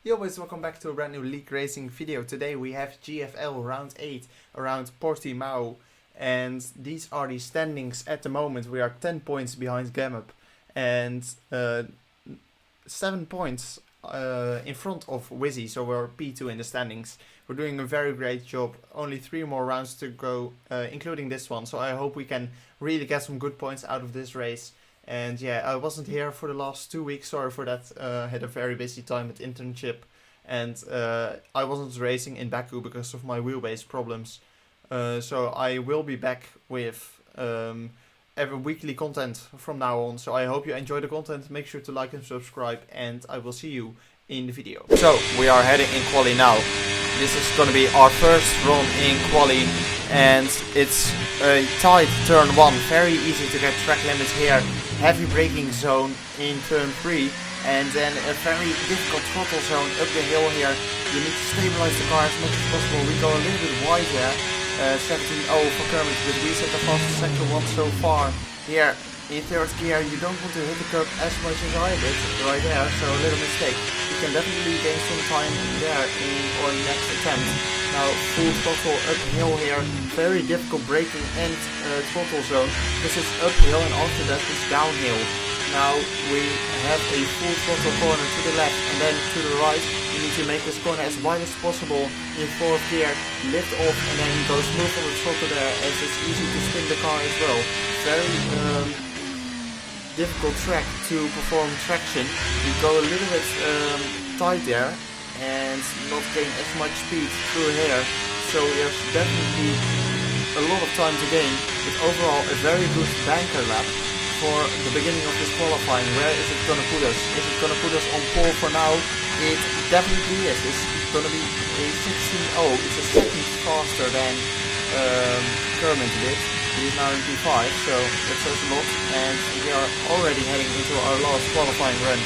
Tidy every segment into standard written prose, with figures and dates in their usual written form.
Yo boys, welcome back to a brand new league racing video. Today we have GFL Round 8 around Portimao, and these are the standings at the moment. We are 10 points behind Gamup and 7 points in front of Wizzy, so we're P2 in the standings. We're doing a very great job. Only 3 more rounds to go, including this one, so I hope we can really get some good points out of this race. And yeah, I wasn't here for the last 2 weeks, sorry for that. Had a very busy time at internship, and I wasn't racing in Baku because of my wheelbase problems. So I will be back with every weekly content from now on. So I hope you enjoy the content. Make sure to like and subscribe, and I will see you in the video. So we are heading in quali now. This is going to be our first run in quali, and it's a tight turn 1. Very easy to get track limits here. Heavy braking zone in turn 3, and then a very difficult throttle zone up the hill here. You need to stabilize the car as much as possible. We go a little bit wide there, 17.0 for Kermit, but we set the fastest sector 1 so far. Here in third gear, you don't want to hit the curb as much as I did right there, so a little mistake. You can definitely gain some time there in our next attempt. Now full throttle uphill here, very difficult braking and throttle zone, because it's uphill and after that it's downhill. Now we have a full throttle corner to the left and then to the right. You need to make this corner as wide as possible in fourth gear, lift off and then go smooth on the throttle there, as it's easy to spin the car as well. Very difficult track to perform traction. We go a little bit tight there and not gain as much speed through here, so there's definitely a lot of time to gain, but overall a very good banker lap for the beginning of this qualifying. Where is it gonna put us? Is it gonna put us on pole for now? It definitely is. It's gonna be a 16.0. It's a second faster than Kermit did. He's now in P5, so that says a lot, and we are already heading into our last qualifying run.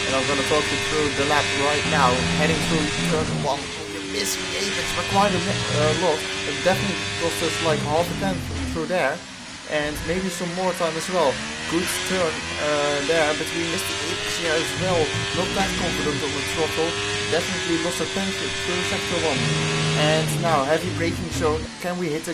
And I'm gonna talk you through the lap right now, heading through turn 1. We're missing the apex by quite a lot. It definitely cost us like half a tenth through there, and maybe some more time as well. Good turn there, but we missed the apex here as well. Not that confident on the throttle. Definitely lost a tenth through sector 1. And now heavy braking zone. Can we hit the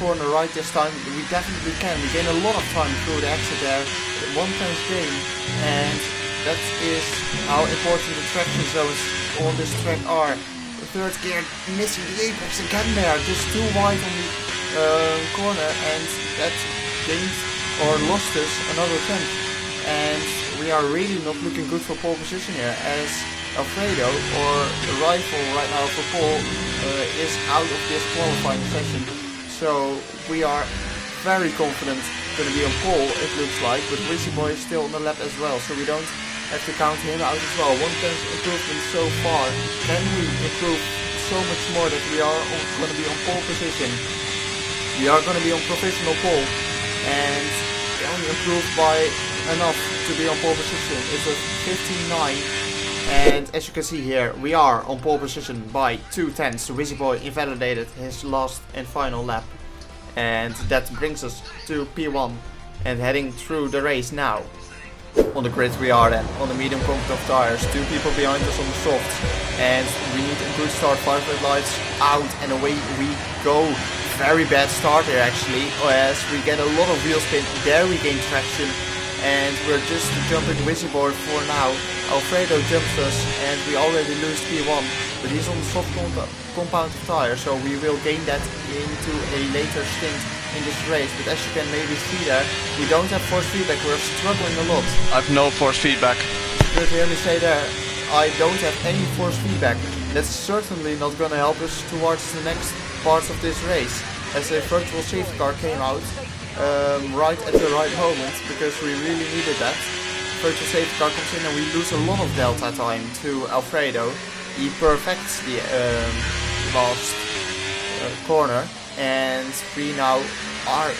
corner right this time? We definitely can. We gain a lot of time through the exit there. 1/10 gain, and that is how important the traction zones on this track are. The third gear, missing the apex again there, just too wide on the corner, and that gained or lost us another tenth. And we are really not looking good for pole position here, as Alfredo, or the rival right now for pole, is out of this qualifying session. So we are very confident going to be on pole, it looks like, but Wizzy Boy is still on the lap as well, so we don't have to count him out as well. 1/10 improvement so far. Can we improve so much more that we are going to be on pole position? We are going to be on professional pole, and can we improve by enough to be on pole position? It's a 15.9, and as you can see here, we are on pole position by 2/10. Wizzy Boy invalidated his last and final lap, and that brings us to P1 and heading through the race now. On the grid we are then, on the medium comfort of tires, 2 people behind us on the softs, and we need a good start. 5 red lights out and away we go. Very bad start here actually, as we get a lot of wheel spin. There we gain traction, and we're just jumping Wizzy Boy for now. Alfredo jumps us and we already lose P1, but he's on the soft compound of tire, so we will gain that into a later stint in this race. But as you can maybe see there, we don't have force feedback. We're struggling a lot. I have no force feedback. You could hear me say there, I don't have any force feedback. That's certainly not going to help us towards the next parts of this race, as a virtual safety car came out right at the right moment, because we really needed that. Virtual safety car comes in and we lose a lot of delta time to Alfredo. He perfects the last corner, and we now are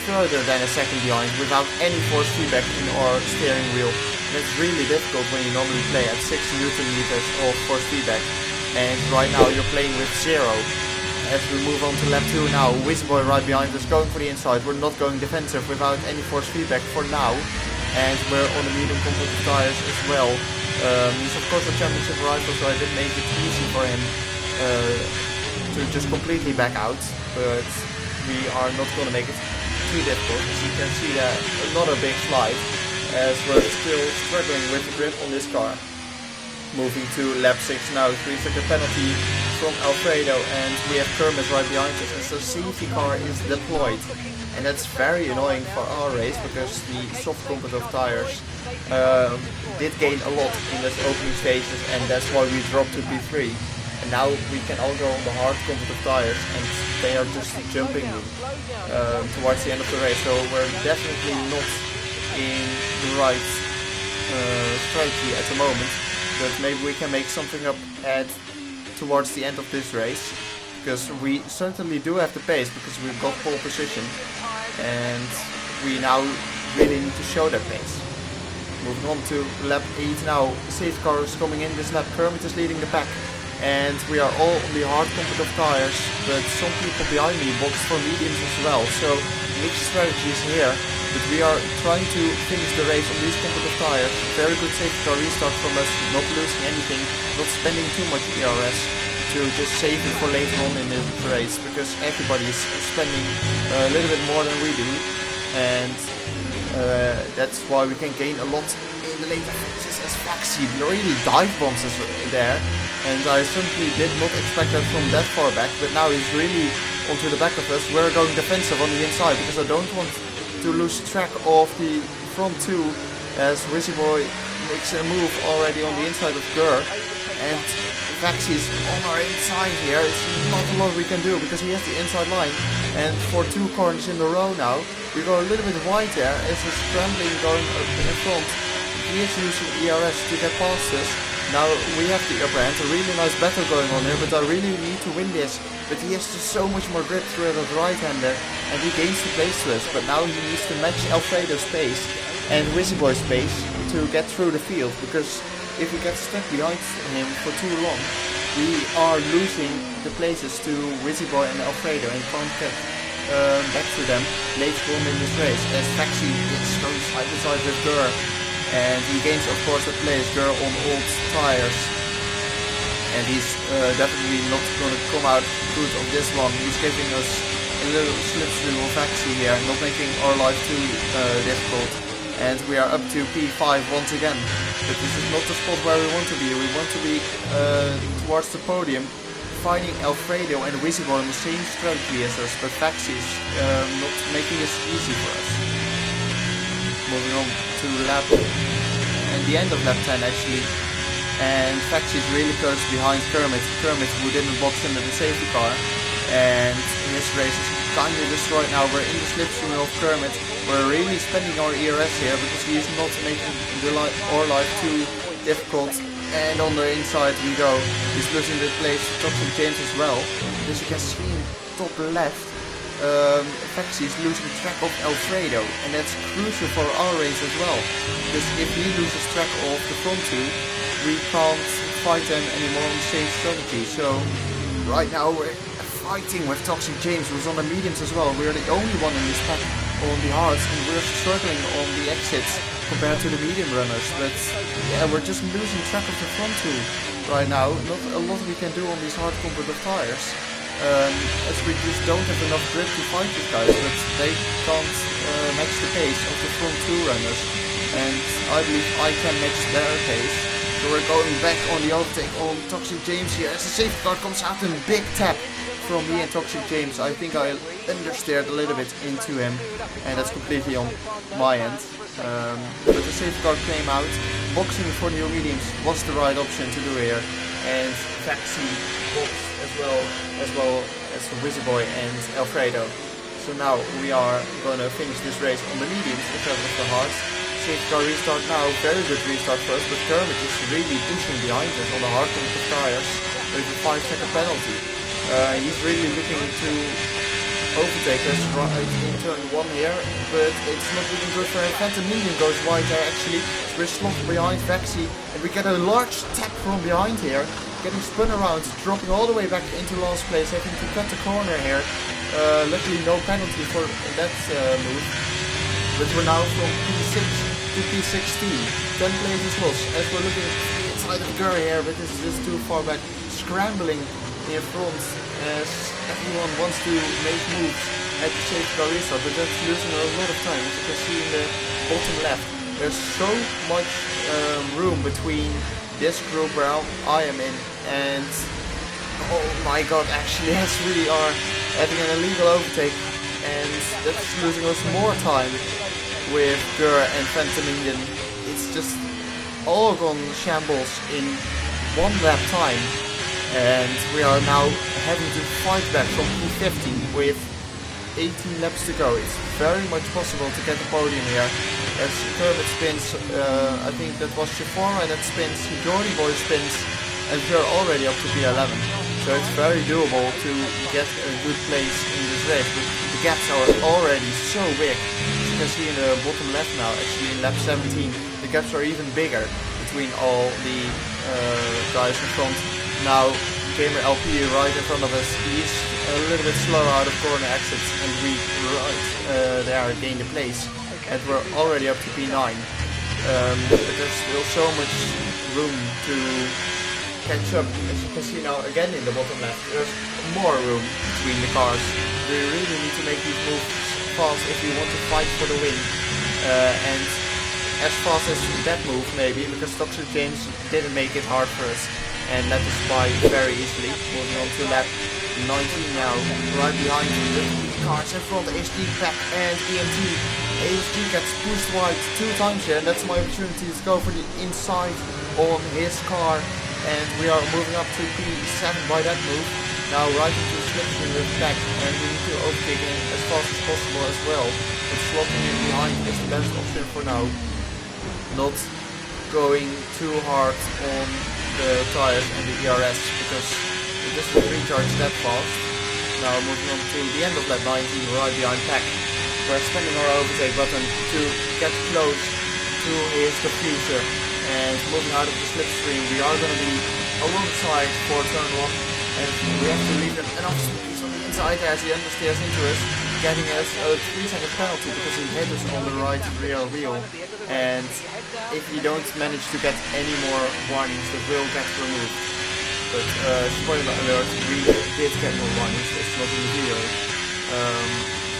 further than a second behind without any force feedback in our steering wheel. And it's really difficult when you normally play at 6 Newton meters of force feedback, and right now you're playing with 0. As we move on to lap 2 now, Wizzy Boy right behind us going for the inside. We're not going defensive without any force feedback for now, and we're on the medium comfort tires as well. He's of course a championship rival, so I did make it easy for him to just completely back out, but we are not going to make it too difficult. As you can see, another big slide, as we're still struggling with the grip on this car. Moving to lap 6 now, 3-second penalty from Alfredo, and we have Kermit right behind us, and so safety car is deployed. And that's very annoying for our race, because the soft competitive tires did gain a lot in this opening stages, and that's why we dropped to P3. And now we can all go on the hard competitive tires, and they are just jumping towards the end of the race, so we're definitely not in the right strategy at the moment. But maybe we can make something up towards the end of this race, because we certainly do have the pace, because we've got pole position, and we now really need to show that pace. Moving on to lap 8 now, safety car is coming in this lap, Kermit is leading the pack, and we are all on the hard competitive tires, but some people behind me boxed for mediums as well, so mixed strategies here. But we are trying to finish the race on these competitive tires. Very good safety car restart from us, not losing anything, not spending too much ERS to just save it for later on in the race, because everybody is spending a little bit more than we do, and that's why we can gain a lot in the later phases, as Faxi really dive bombs us there, and I simply did not expect that from that far back, but now he's really onto the back of us. We're going defensive on the inside, because I don't want to lose track of the front two, as Wizzy Boy makes a move already on the inside of Gur, and Faxi's on our inside here. It's not a lot we can do, because he has the inside line, and for 2 corners in a row now we go a little bit wide there, as he's scrambling going up in the front. He is using ERS to get past us. Now we have the upper hand, a really nice battle going on here, but I really need to win this. But he has just so much more grip through that right hander, and he gains the pace to us. But now he needs to match Alfredo's pace and Wizzy Boy's pace to get through the field, because if we get stuck behind him for too long, we are losing the places to Wizzy Boy and Alfredo, and can't get back to them later on in this race, as Faxi is going side to side with Gur. And he gains of course the place Gur on old tires, and he's definitely not going to come out good of this one. He's giving us a little slipstream of Faxi here, not making our life too difficult, and we are up to P5 once again. But this is not the spot where we want to be. We want to be towards the podium, fighting Alfredo and Wizzy Boy on the same strategy as us, but Faxi is not making this easy for us. Moving on to lap, and the end of lap 10 actually, and Faxi is really close behind Kermit, who didn't box under the safety car, and his race is kind of destroyed now. We're in the slipstream of Kermit, we're really spending our ERS here, because he is not making our life too difficult, and on the inside we go. He's losing the place to Toxic James as well, as you can see in top left. Faxi is losing track of Alfredo, and that's crucial for our race as well, because if he loses track of the front two, we can't fight them anymore on the same strategy. So right now we're fighting with Toxic James, who's on the mediums as well. We're the only one in this pack on the hards, and we're struggling on the exits compared to the medium runners. But yeah, we're just losing track of the front two right now. Not a lot we can do on these hard competitive tires, as we just don't have enough grip to fight these guys, but they can't match the pace of the front two runners, and I believe I can match their pace. So we're going back on the overtake on Toxic James here, as the safety car comes out in a big tap from me and Toxic James. I think I understeered a little bit into him, and that's completely on my end. But the safety car came out. Boxing for new mediums was the right option to do here, and Faxi boxed as well as Wizzy Boy and Alfredo. So now we are going to finish this race on the mediums instead of the hards. Safety car restart now, very good restart for us, but Kermit is really pushing behind us on the hard competitive tires with a 5-second penalty. He's really looking to overtake us right in turn 1 here, but it's not looking good for him. Phantom Minion goes wide there actually. We're slopped behind Faxi, and we get a large tap from behind here, getting spun around, dropping all the way back into last place, having to cut the corner here. Luckily no penalty for that move, but we're now from P6 to P16. 10 places lost as we're looking inside of Gurr here, but this is just too far back. Scrambling in front as everyone wants to make moves at the safety car restart, but that's losing a lot of time. As you can see in the bottom left, there's so much room between this group where I am in and oh my god, actually as we are having an illegal overtake, and that's losing us more time with Gurr and Phantom Indian. It's just all gone shambles in one lap time, and we are now having to fight back from P50 with 18 laps to go. It's very much possible to get the podium here as Kermit spins, I think that was Shifora that spins, Jordy Boy spins, and we're already up to P11. So it's very doable to get a good place in this race, but the gaps are already so big. As you can see in the bottom left now, actually in lap 17, the gaps are even bigger between all the guys in front. Now Gamer LP right in front of us, he's a little bit slower out of corner exits, and we right there gain the place, and we're already up to P9. But there's still so much room to catch up. As you can see now again in the bottom left, there's more room between the cars. We really need to make these moves fast if we want to fight for the win, and as fast as that move maybe, because Toxic James didn't make it hard for us and let us by very easily. Moving on to lap 19 now, right behind the cars in front, HD, Pack and EMT. ASG gets pushed wide 2 times here, and that's my opportunity to go for the inside on his car, and we are moving up to P7 by that move. Now right into the slipstream with Pack, and we need to overtake him as fast as possible as well, but slotting in behind is the best option for now. Not going too hard on the tires and the ERS because it doesn't recharge that fast. Now moving on to the end of lap 19, right behind Pack. We're spinning our overtake button to get close to his diffuser, and moving out of the slipstream, we are going to be alongside for turn 1, and we have to leave him enough space on the inside as he understeers into us, getting us a 3-second penalty because he hit us on the right rear wheel. And if you don't manage to get any more warnings, the will get removed. But spoiler alert, we did get more warnings, it's not in the video.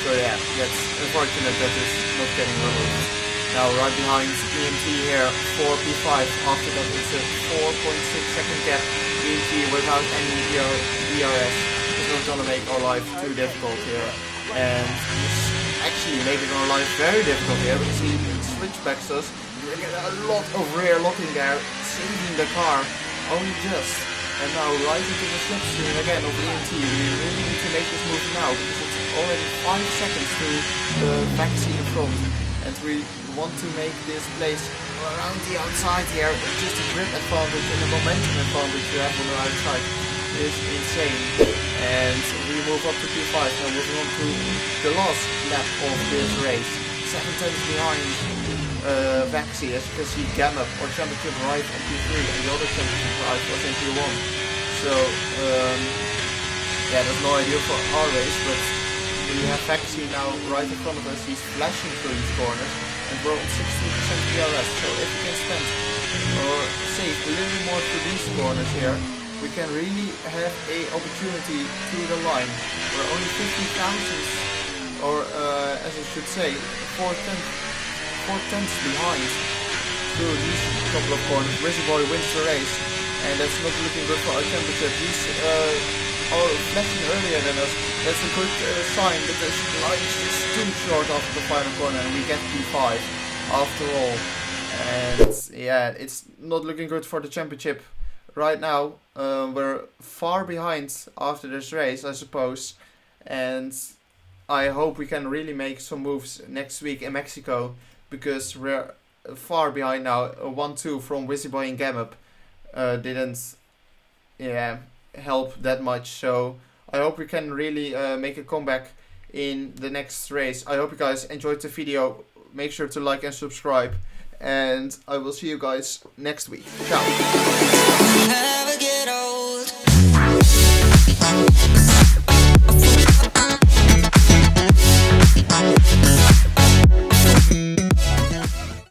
So yeah, that's unfortunate that it's not getting removed. Now right behind EMT here for P5, after that it's a 4.6 second gap. EMT without any DRS is not gonna make our life too difficult here. And he's actually making our life very difficult here because he switchbacks us. We get a lot of rear locking there, saving the car, only just. And now right into the slipstream again of EMT. We really need to make this move now because it's already 5 seconds to the vaccine in front. And we want to make this place around the outside here. Just the grip advantage and the momentum advantage you have on the outside is insane. And we move up to P5, now moving on to the last lap of this race. 7 tenths behind Vaxi, as you can see Gamup or Championship right on P3, and the other Championship right was in P1. So yeah, that's no idea for our race, but we have Vaxi now right in front of us. He's flashing through these corners, and we're on 16% DRS, so if we can spend or save a little more through these corners here, we can really have a opportunity to the line. We're only 50 thousandths, or as I should say, 4 tenths behind through these couple of corners. Wizzy Boy wins the race, and that's not looking good for our championship. He's all flashing earlier than us. That's a good sign, but the line is just too short after the final corner, and we get P5 after all. And yeah, it's not looking good for the championship. Right now, we're far behind after this race, I suppose, and I hope we can really make some moves next week in Mexico, because we're far behind now. A 1-2 from Wizzy Boy and Gamup didn't help that much, so I hope we can really make a comeback in the next race. I hope you guys enjoyed the video. Make sure to like and subscribe, and I will see you guys next week. Ciao.